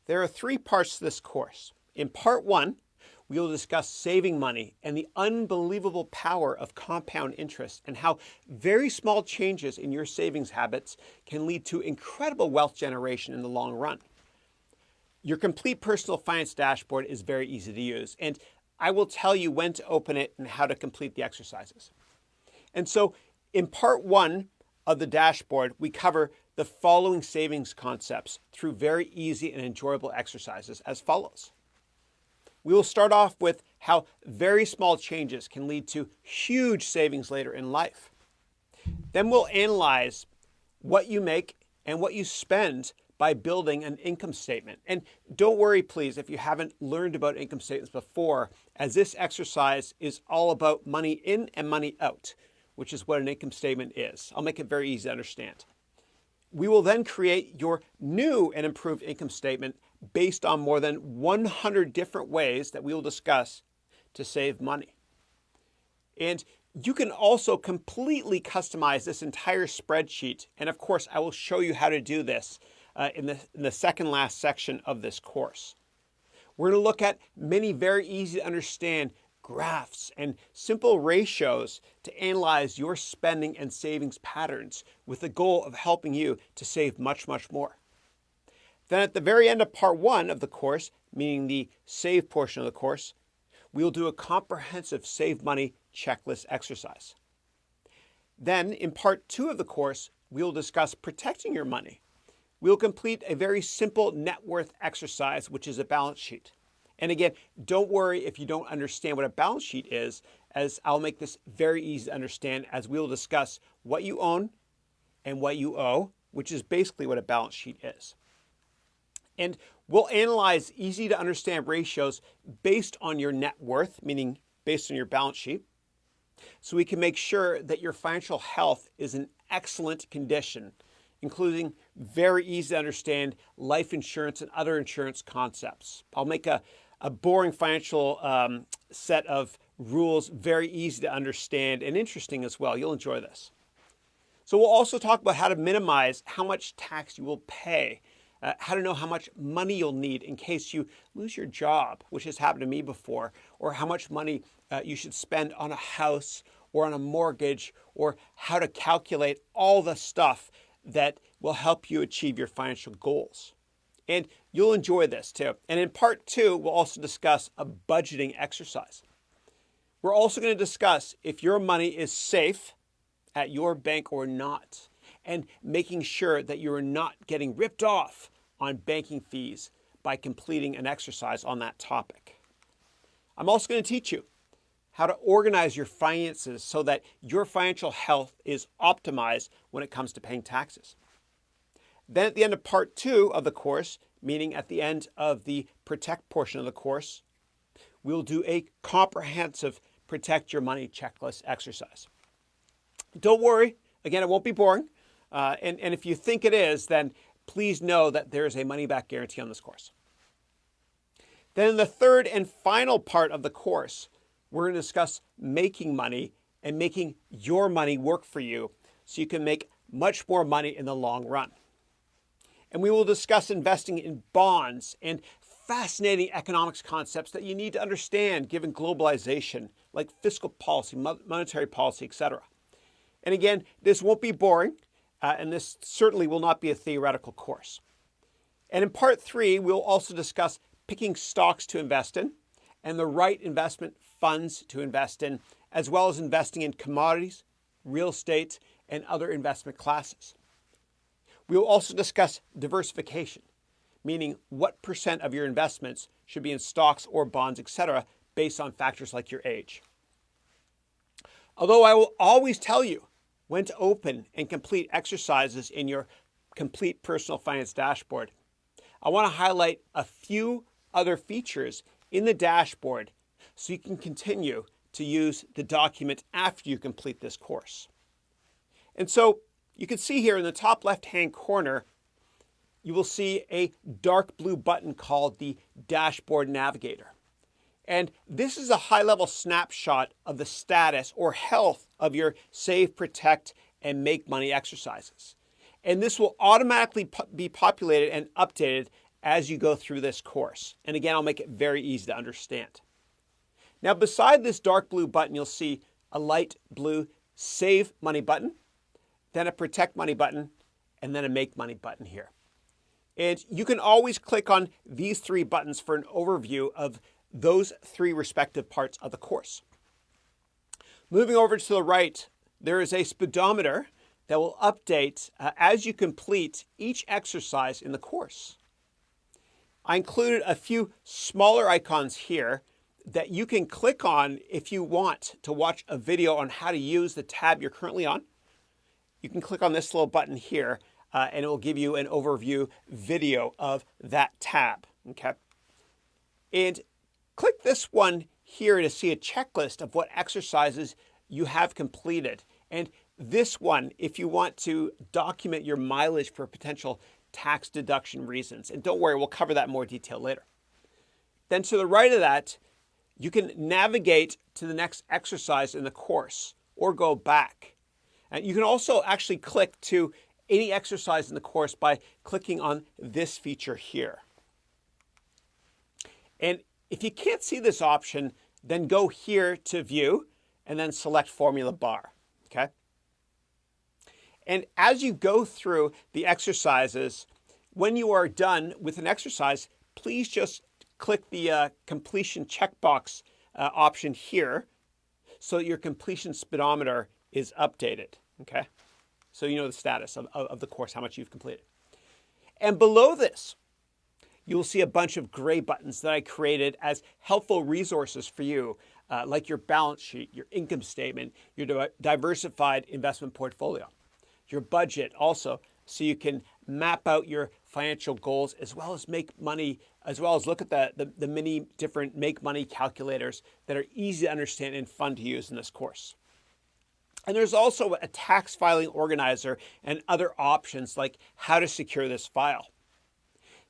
There are three parts to this course. In part one, we will discuss saving money and the unbelievable power of compound interest and how very small changes in your savings habits can lead to incredible wealth generation in the long run. Your complete personal finance dashboard is very easy to use, and I will tell you when to open it and how to complete the exercises. And so in part one of the dashboard, we cover the following savings concepts through very easy and enjoyable exercises as follows. We will start off with how very small changes can lead to huge savings later in life. Then we'll analyze what you make and what you spend by building an income statement. And don't worry, please, if you haven't learned about income statements before, as this exercise is all about money in and money out, which is what an income statement is. I'll make it very easy to understand. We will then create your new and improved income statement based on more than 100 different ways that we will discuss to save money. And you can also completely customize this entire spreadsheet. And of course, I will show you how to do this in the second last section of this course. We're going to look at many very easy to understand graphs and simple ratios to analyze your spending and savings patterns with the goal of helping you to save much, much more. Then at the very end of part one of the course, meaning the save portion of the course, we'll do a comprehensive save money checklist exercise. Then in part two of the course, we'll discuss protecting your money. We'll complete a very simple net worth exercise, which is a balance sheet. And again, don't worry if you don't understand what a balance sheet is, as I'll make this very easy to understand as we'll discuss what you own and what you owe, which is basically what a balance sheet is. And we'll analyze easy to understand ratios based on your net worth, meaning based on your balance sheet, so we can make sure that your financial health is in excellent condition, including very easy to understand life insurance and other insurance concepts. I'll make a boring financial set of rules very easy to understand and interesting as well. You'll enjoy this. So we'll also talk about how to minimize how much tax you will pay, how to know how much money you'll need in case you lose your job, which has happened to me before, or how much money you should spend on a house or on a mortgage, or how to calculate all the stuff that will help you achieve your financial goals. And you'll enjoy this too. And in part two, we'll also discuss a budgeting exercise. We're also going to discuss if your money is safe at your bank or not, and making sure that you are not getting ripped off on banking fees by completing an exercise on that topic. I'm also going to teach you how to organize your finances so that your financial health is optimized when it comes to paying taxes. Then at the end of part two of the course, meaning at the end of the protect portion of the course, we'll do a comprehensive protect your money checklist exercise. Don't worry, again, it won't be boring. And if you think it is, then please know that there is a money-back guarantee on this course. Then in the third and final part of the course, we're going to discuss making money and making your money work for you so you can make much more money in the long run. And we will discuss investing in bonds and fascinating economics concepts that you need to understand given globalization, like fiscal policy, monetary policy, etc. And again, this won't be boring, and this certainly will not be a theoretical course. And in part three, we'll also discuss picking stocks to invest in and the right investment funds to invest in, as well as investing in commodities, real estate, and other investment classes. We will also discuss diversification, meaning what percent of your investments should be in stocks or bonds, etc., based on factors like your age. Although I will always tell you when to open and complete exercises in your complete personal finance dashboard, I want to highlight a few other features in the dashboard so you can continue to use the document after you complete this course. And so you can see here in the top left-hand corner, you will see a dark blue button called the Dashboard Navigator. And this is a high-level snapshot of the status or health of your Save, Protect, and Make Money exercises. And this will automatically be populated and updated as you go through this course. And again, I'll make it very easy to understand. Now, beside this dark blue button, you'll see a light blue Save Money button, then a Protect Money button, and then a Make Money button here. And you can always click on these three buttons for an overview of those three respective parts of the course. Moving over to the right, there is a speedometer that will update as you complete each exercise in the course. I included a few smaller icons here that you can click on if you want to watch a video on how to use the tab you're currently on. You can click on this little button here and it will give you an overview video of that tab. Okay. And click this one here to see a checklist of what exercises you have completed. And this one, if you want to document your mileage for potential tax deduction reasons. And don't worry, we'll cover that in more detail later. Then to the right of that, you can navigate to the next exercise in the course or go back. And you can also actually click to any exercise in the course by clicking on this feature here. And if you can't see this option, then go here to View and then select Formula Bar. Okay? And as you go through the exercises, when you are done with an exercise, please just click the completion checkbox option here so that your completion speedometer is updated. Okay? So you know the status of the course, how much you've completed. And below this, you'll see a bunch of gray buttons that I created as helpful resources for you, like your balance sheet, your income statement, your diversified investment portfolio, your budget also, so you can map out your financial goals as well as make money, as well as look at the many different make money calculators that are easy to understand and fun to use in this course. And there's also a tax filing organizer and other options like how to secure this file.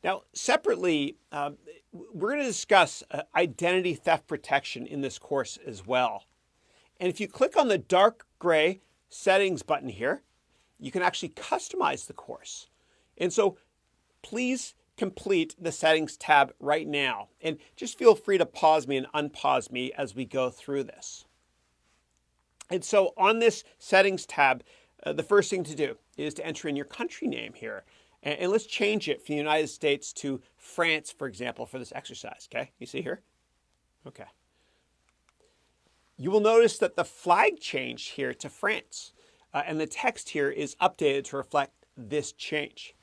Now, separately, we're going to discuss identity theft protection in this course as well. And if you click on the dark gray settings button here, you can actually customize the course. And so please complete the settings tab right now. And just feel free to pause me and unpause me as we go through this. And so on this settings tab, the first thing to do is to enter in your country name here. And let's change it from the United States to France, for example, for this exercise. Okay, you see here? Okay. You will notice that the flag changed here to France. And the text here is updated to reflect this change.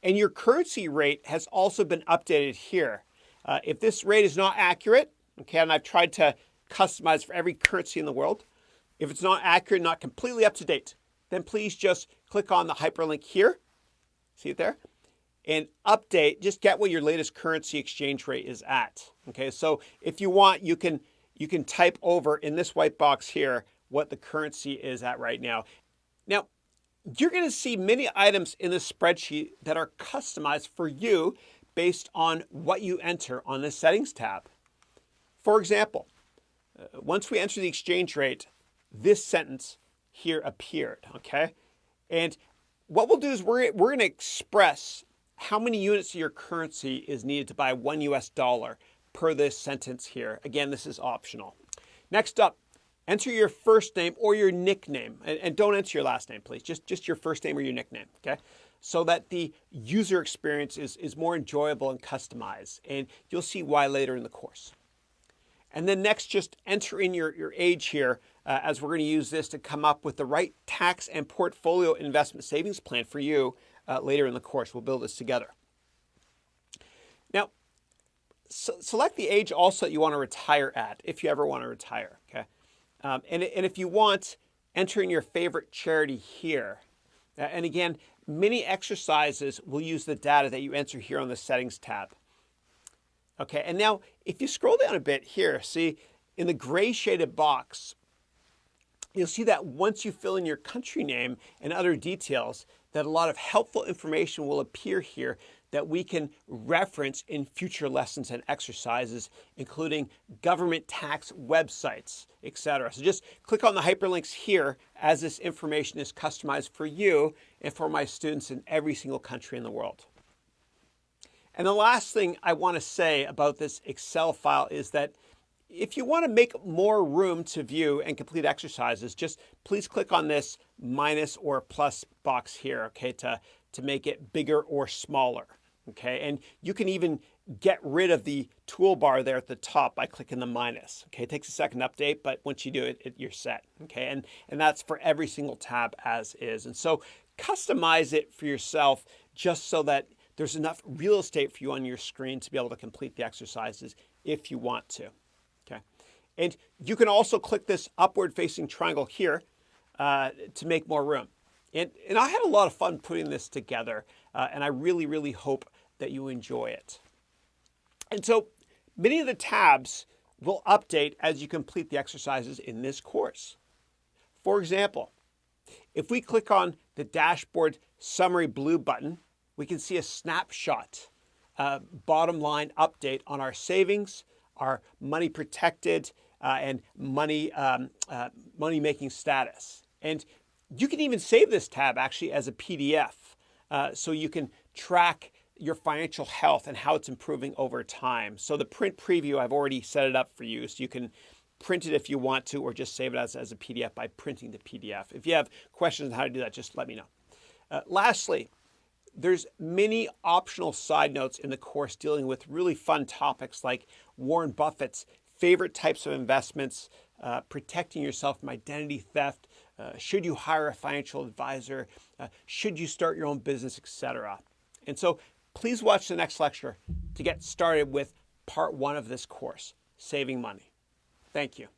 And your currency rate has also been updated here. If this rate is not accurate, okay, and I've tried to customize for every currency in the world, if it's not accurate, not completely up to date, then please just click on the hyperlink here. See it there? And update, just get what your latest currency exchange rate is at. Okay, so if you want, you can type over in this white box here what the currency is at right now. Now, you're going to see many items in this spreadsheet that are customized for you based on what you enter on the settings tab. For example, once we enter the exchange rate, this sentence here appeared, okay? And what we'll do is we're going to express how many units of your currency is needed to buy $1 US per this sentence here. Again, this is optional. Next up, enter your first name or your nickname. And don't enter your last name, please. Just your first name or your nickname, okay? So that the user experience is more enjoyable and customized. And you'll see why later in the course. And then next, just enter in your age here, as we're going to use this to come up with the right tax and portfolio investment savings plan for you later in the course. We'll build this together. Now, select the age also that you want to retire at, if you ever want to retire, okay? And if you want, enter in your favorite charity here. And again, many exercises will use the data that you enter here on the settings tab. Okay, and now if you scroll down a bit here, see in the gray shaded box, you'll see that once you fill in your country name and other details, that a lot of helpful information will appear here that we can reference in future lessons and exercises, including government tax websites, etc. So just click on the hyperlinks here as this information is customized for you and for my students in every single country in the world. And the last thing I want to say about this Excel file is that if you want to make more room to view and complete exercises, just please click on this minus or plus box here, okay, to make it bigger or smaller, okay? And you can even get rid of the toolbar there at the top by clicking the minus, okay? It takes a second to update, but once you do it, you're set, okay? And that's for every single tab as is. And so customize it for yourself just so that there's enough real estate for you on your screen to be able to complete the exercises if you want to. Okay, and you can also click this upward facing triangle here to make more room. And I had a lot of fun putting this together, and I really hope that you enjoy it. And so many of the tabs will update as you complete the exercises in this course. For example, if we click on the dashboard summary blue button, we can see a snapshot, bottom line update on our savings, our money protected, and money making status. And you can even save this tab actually as a PDF, so you can track your financial health and how it's improving over time. So the print preview, I've already set it up for you, so you can print it if you want to, or just save it as a PDF by printing the PDF. If you have questions on how to do that, just let me know. Lastly, there's many optional side notes in the course dealing with really fun topics like Warren Buffett's favorite types of investments, protecting yourself from identity theft, should you hire a financial advisor, should you start your own business, etc. And so please watch the next lecture to get started with part 1 of this course, Saving Money. Thank you.